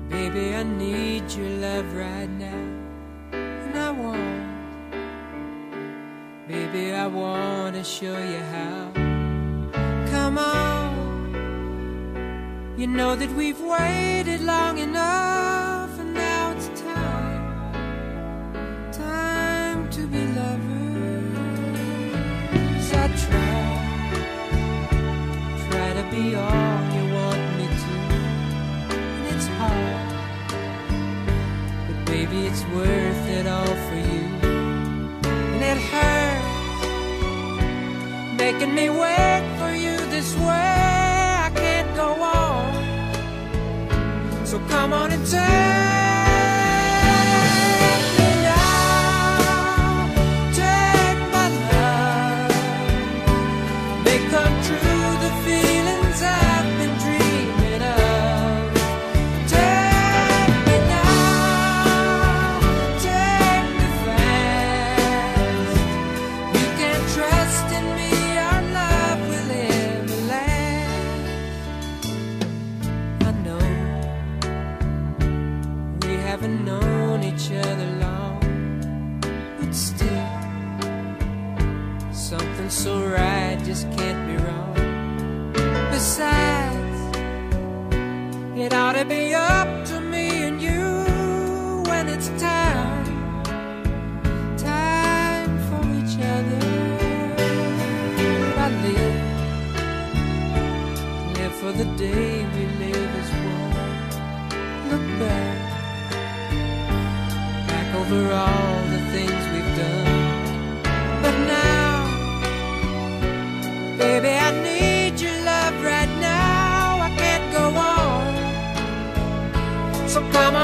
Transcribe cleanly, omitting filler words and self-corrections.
Baby, I need your love right now. And baby, I want to show you how. Come on, you know that we've waited long enough, and now it's time to be lovers. I try to be all you want me to, and it's hard, but baby, it's worth it all for you. And it hurts making me wait for you this way. I can't go on, so come on and take me now. Take my love, make come true the feelings I've been dreaming of. Take me now, take me fast. You can trust in me, our love will ever last. I know we haven't known each other long, but still something so right just can't be wrong. Besides, it ought to be up to me and you when it's time for each other. I live for the day we live as one. Look back over all the things we've done. But now, baby, I need your love right now. I can't go on, so come on.